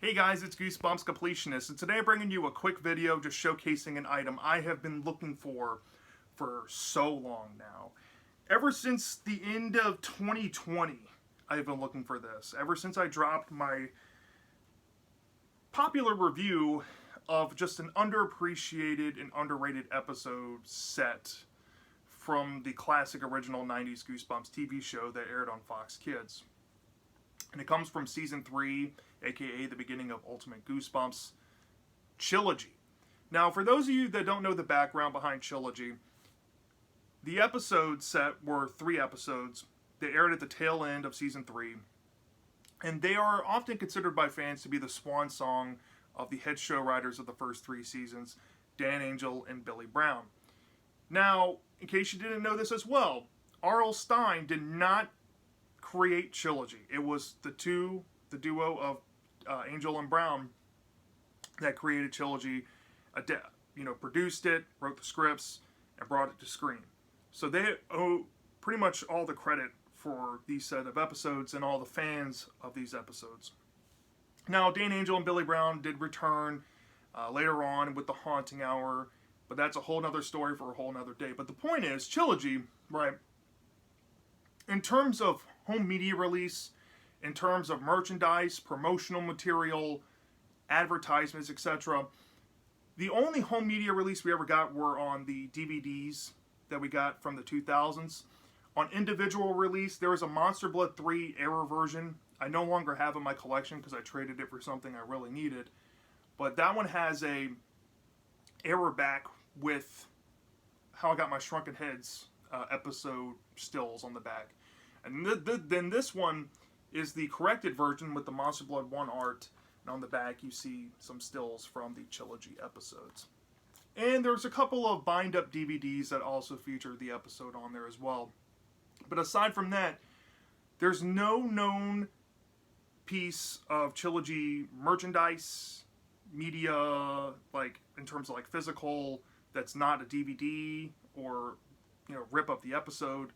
Hey guys, it's Goosebumps Completionist, and today I'm bringing you a quick video just showcasing an item I have been looking for so long now. Ever since the end of 2020, I've been looking for this. Ever since I dropped my popular review of just an underappreciated and underrated episode set from the classic original 90s Goosebumps TV show that aired on Fox Kids. And it comes from season 3, aka the beginning of Ultimate Goosebumps, Trilogy. Now, for those of you that don't know the background behind Trilogy, the episode set were 3 episodes. They aired at the tail end of season 3, and they are often considered by fans to be the swan song of the head show writers of the first 3 seasons, Dan Angel and Billy Brown. Now, in case you didn't know this as well, R.L. Stine did not create Trilogy. It was the duo of Angel and Brown that created Trilogy, produced it, wrote the scripts, and brought it to screen. So they owe pretty much all the credit for these set of episodes and all the fans of these episodes. Now, Dan Angel and Billy Brown did return later on with the Haunting Hour, but that's a whole nother story for a whole nother day. But the point is, Trilogy, right, in terms of home media release, in terms of merchandise, promotional material, advertisements, etc., the only home media release we ever got were on the DVDs that we got from the 2000s. On individual release, there was a Monster Blood 3 error version. I no longer have in my collection because I traded it for something I really needed. But that one has a error back with How I Got My Shrunken Heads episode stills on the back. And then this one is the corrected version with the Monster Blood 1 art, and on the back you see some stills from the Trilogy episodes. And there's a couple of bind-up DVDs that also feature the episode on there as well. But aside from that, there's no known piece of Trilogy merchandise, media, like in terms of like physical, that's not a DVD or rip up the episode,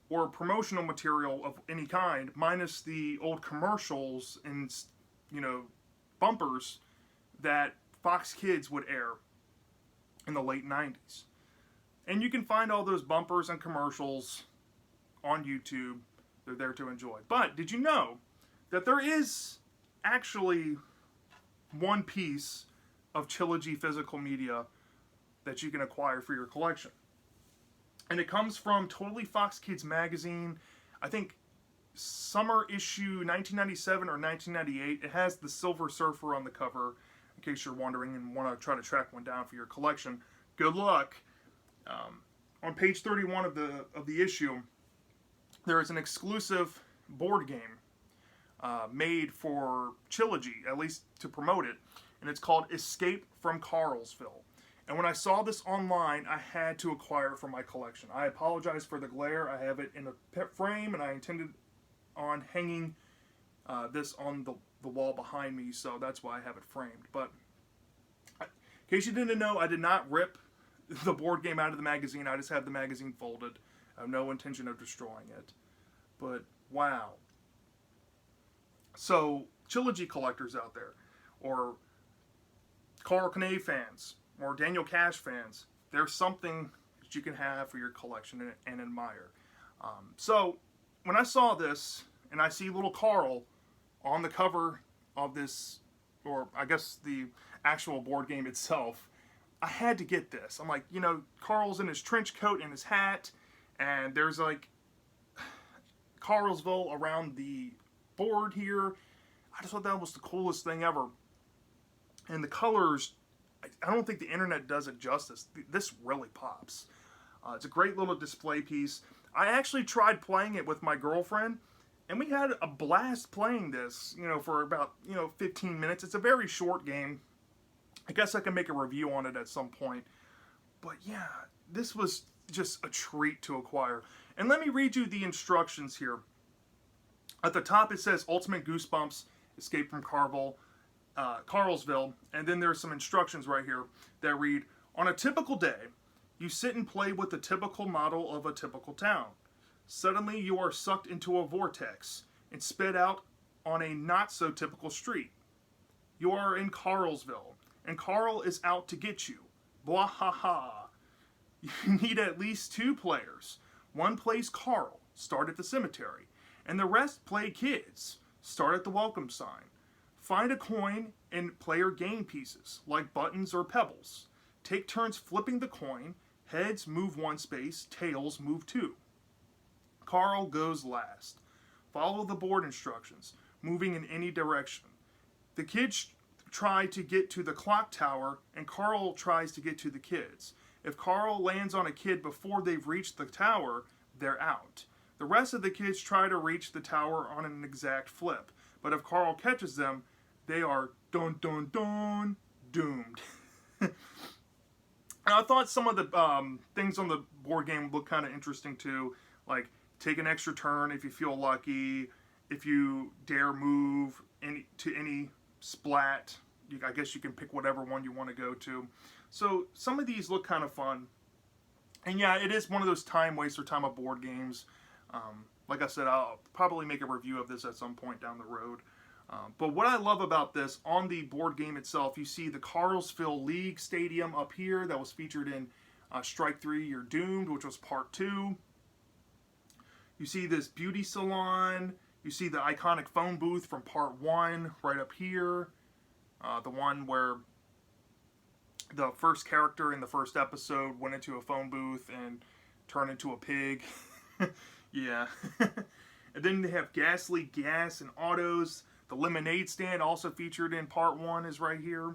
or promotional material of any kind, minus the old commercials and bumpers that Fox Kids would air in the late 90s. And you can find all those bumpers and commercials on YouTube. They're there to enjoy. But did you know that there is actually one piece of Trilogy physical media that you can acquire for your collection? And it comes from Totally Fox Kids magazine, I think summer issue 1997 or 1998. It has the Silver Surfer on the cover, in case you're wondering and want to try to track one down for your collection. Good luck. On page 31 of the issue, there is an exclusive board game made for Trilogy, at least to promote it, and it's called Escape from Karlsville. And when I saw this online, I had to acquire it for my collection. I apologize for the glare. I have it in a frame, and I intended on hanging this on the wall behind me, so that's why I have it framed. But in case you didn't know, I did not rip the board game out of the magazine. I just have the magazine folded. I have no intention of destroying it. But wow. So, Trilogy collectors out there, or Carl Kane fans, or Daniel Cash fans, there's something that you can have for your collection and admire. So, when I saw this, and I see little Carl on the cover of this, or I guess the actual board game itself, I had to get this. I'm like, Carl's in his trench coat and his hat, and there's like Karlsville around the board here. I just thought that was the coolest thing ever. And the colors, I don't think the internet does it justice. This really pops. It's a great little display piece. I actually tried playing it with my girlfriend, and we had a blast playing this, for about, 15 minutes. It's a very short game. I guess I can make a review on it at some point. But yeah, this was just a treat to acquire. And let me read you the instructions here. At the top it says Ultimate Goosebumps, Escape from Karlsville, and then there's some instructions right here that read, on a typical day, you sit and play with the typical model of a typical town. Suddenly you are sucked into a vortex and spit out on a not-so-typical street. You are in Karlsville, and Carl is out to get you. Blah ha ha. You need at least 2 players. One plays Carl, start at the cemetery, and the rest play kids, start at the welcome sign. Find a coin and player game pieces, like buttons or pebbles. Take turns flipping the coin. Heads move 1 space, tails move 2. Carl goes last. Follow the board instructions, moving in any direction. The kids try to get to the clock tower, and Carl tries to get to the kids. If Carl lands on a kid before they've reached the tower, they're out. The rest of the kids try to reach the tower on an exact flip, but if Carl catches them, they are dun dun dun doomed. And I thought some of the things on the board game looked kind of interesting too, like take an extra turn if you feel lucky, if you dare move to any splat. I guess you can pick whatever one you want to go to. So some of these look kind of fun. And yeah, it is one of those time waster time of board games. Like I said, I'll probably make a review of this at some point down the road. But what I love about this, on the board game itself, you see the Karlsville League Stadium up here that was featured in Strike 3, You're Doomed, which was part 2. You see this beauty salon. You see the iconic phone booth from part 1 right up here. The one where the first character in the first episode went into a phone booth and turned into a pig. Yeah. And then they have Ghastly Gas and Autos. The lemonade stand, also featured in part 1, is right here.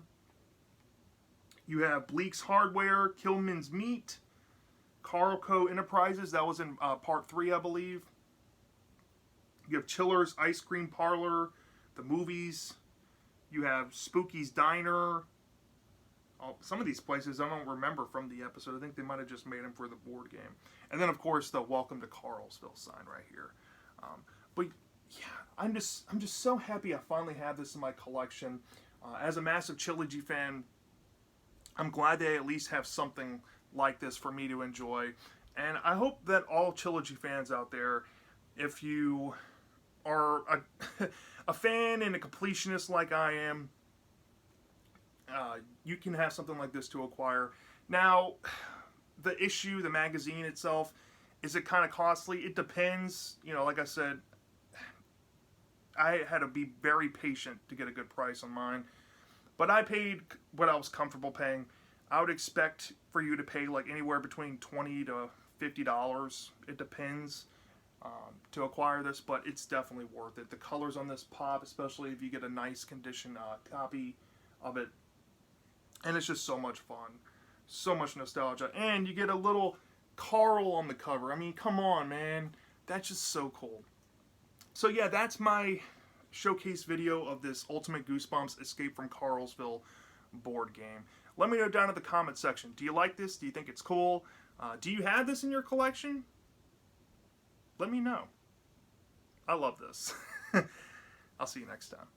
You have Bleak's Hardware, Killman's Meat, Carlco Enterprises. That was in part 3, I believe. You have Chiller's Ice Cream Parlor, the movies. You have Spooky's Diner. Some of these places I don't remember from the episode. I think they might have just made them for the board game. And then, of course, the Welcome to Karlsville sign right here. But yeah, I'm just so happy I finally have this in my collection. As a massive Trilogy fan, I'm glad they at least have something like this for me to enjoy. And I hope that all Trilogy fans out there, if you are a fan and a completionist like I am, you can have something like this to acquire. Now, the magazine itself, is it kind of costly? It depends. You know, like I said, I had to be very patient to get a good price on mine. But I paid what I was comfortable paying. I would expect for you to pay like anywhere between $20 to $50. It depends to acquire this, but it's definitely worth it. The colors on this pop, especially if you get a nice condition copy of it. And it's just so much fun. So much nostalgia. And you get a little Carl on the cover. I mean, come on, man. That's just so cool. So yeah, that's my showcase video of this Ultimate Goosebumps Escape from Karlsville board game. Let me know down in the comment section. Do you like this? Do you think it's cool? Do you have this in your collection? Let me know. I love this. I'll see you next time.